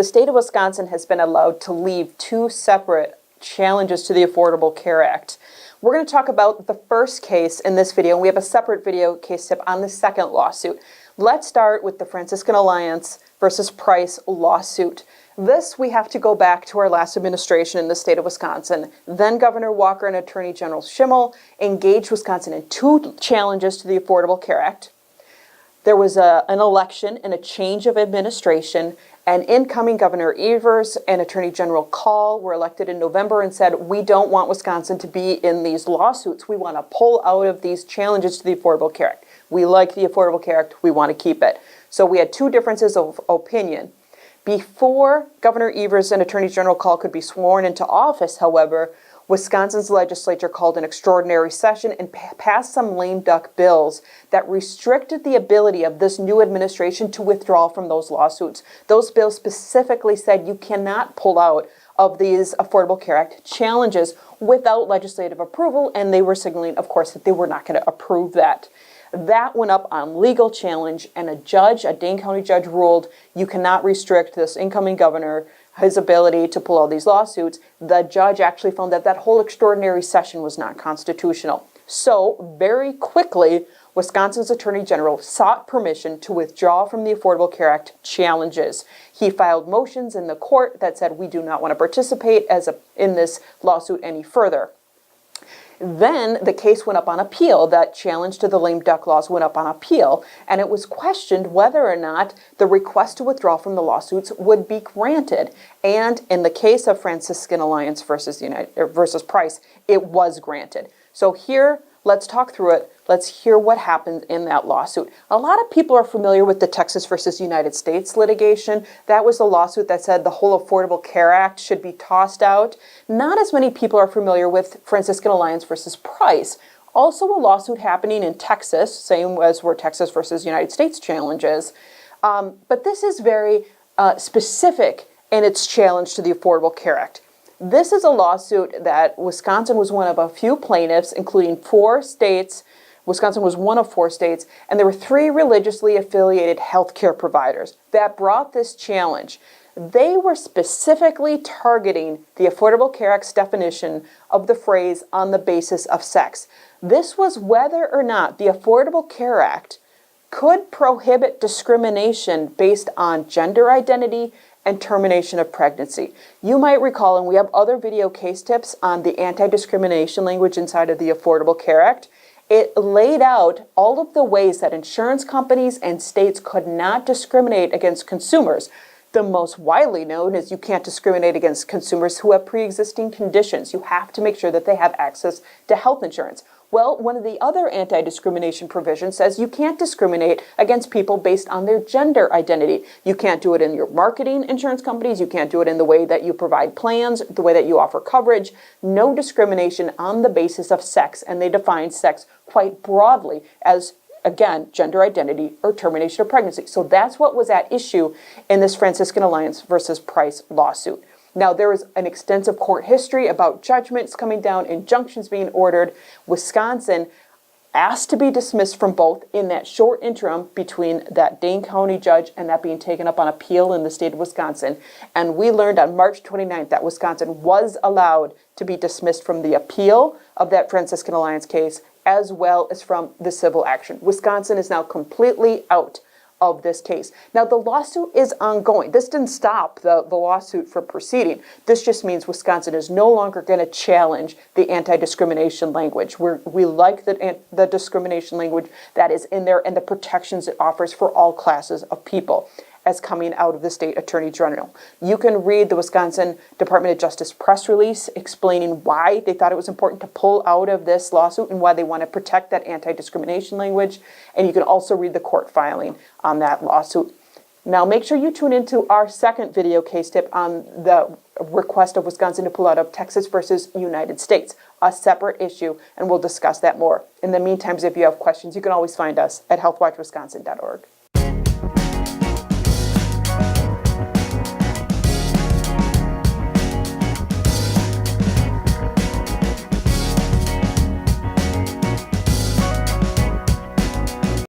the state of Wisconsin has been allowed to leave two separate challenges to the Affordable Care Act. We're going to talk about the first case in this video, and we have a separate video case tip on the second lawsuit. Let's start with the Franciscan Alliance versus Price lawsuit. This, we have to go back to our last administration in the state of Wisconsin. Then Governor Walker and Attorney General Schimmel engaged Wisconsin in two challenges to the Affordable Care Act. There was an election and a change of administration, and incoming Governor Evers and Attorney General Call were elected in November and said, we don't want Wisconsin to be in these lawsuits. We want to pull out of these challenges to the Affordable Care Act. We like the Affordable Care Act. We want to keep it. So we had two differences of opinion. Before Governor Evers and Attorney General Call could be sworn into office, however, Wisconsin's legislature called an extraordinary session and passed some lame duck bills that restricted the ability of this new administration to withdraw from those lawsuits. Those bills specifically said you cannot pull out of these Affordable Care Act challenges without legislative approval, and they were signaling, of course, that they were not going to approve that. That went up on legal challenge, and a Dane County judge ruled you cannot restrict this incoming governor, his ability to pull all these lawsuits. The judge actually found that that whole extraordinary session was not constitutional. So very quickly, Wisconsin's Attorney General sought permission to withdraw from the Affordable Care Act challenges. He filed motions in the court that said we do not want to participate in this lawsuit any further. Then the case went up on appeal. That challenge to the lame duck laws went up on appeal, and it was questioned whether or not the request to withdraw from the lawsuits would be granted. And in the case of Franciscan Alliance versus Price, it was granted. So here, let's talk through it. Let's hear what happened in that lawsuit. A lot of people are familiar with the Texas versus United States litigation. That was the lawsuit that said the whole Affordable Care Act should be tossed out. Not as many people are familiar with Franciscan Alliance versus Price. Also a lawsuit happening in Texas, same as were Texas versus United States challenges. But this is very specific in its challenge to the Affordable Care Act. This is a lawsuit that Wisconsin was one of a few plaintiffs, including 4 states. Wisconsin was one of 4 states, and there were 3 religiously affiliated healthcare providers that brought this challenge. They were specifically targeting the Affordable Care Act's definition of the phrase on the basis of sex. This was whether or not the Affordable Care Act could prohibit discrimination based on gender identity and termination of pregnancy. You might recall, and we have other video case tips on the anti-discrimination language inside of the Affordable Care Act. It laid out all of the ways that insurance companies and states could not discriminate against consumers. The most widely known is you can't discriminate against consumers who have pre-existing conditions. You have to make sure that they have access to health insurance. Well, one of the other anti-discrimination provisions says you can't discriminate against people based on their gender identity. You can't do it in your marketing insurance companies. You can't do it in the way that you provide plans, the way that you offer coverage. No discrimination on the basis of sex, and they define sex quite broadly as, again, gender identity or termination of pregnancy. So that's what was at issue in this Franciscan Alliance versus Price lawsuit. Now, there is an extensive court history about judgments coming down, injunctions being ordered. Wisconsin asked to be dismissed from both in that short interim between that Dane County judge and that being taken up on appeal in the state of Wisconsin. And we learned on March 29th that Wisconsin was allowed to be dismissed from the appeal of that Franciscan Alliance case as well as from the civil action. Wisconsin is now completely out of this case. Now, the lawsuit is ongoing. This didn't stop the lawsuit from proceeding. This just means Wisconsin is no longer going to challenge the anti-discrimination language. We like the discrimination language that is in there and the protections it offers for all classes of people as coming out of the state attorney general. You can read the Wisconsin Department of Justice press release explaining why they thought it was important to pull out of this lawsuit and why they want to protect that anti-discrimination language. And you can also read the court filing on that lawsuit. Now, make sure you tune into our second video case tip on the request of Wisconsin to pull out of Texas versus United States, a separate issue, and we'll discuss that more. In the meantime, if you have questions, you can always find us at healthwatchwisconsin.org.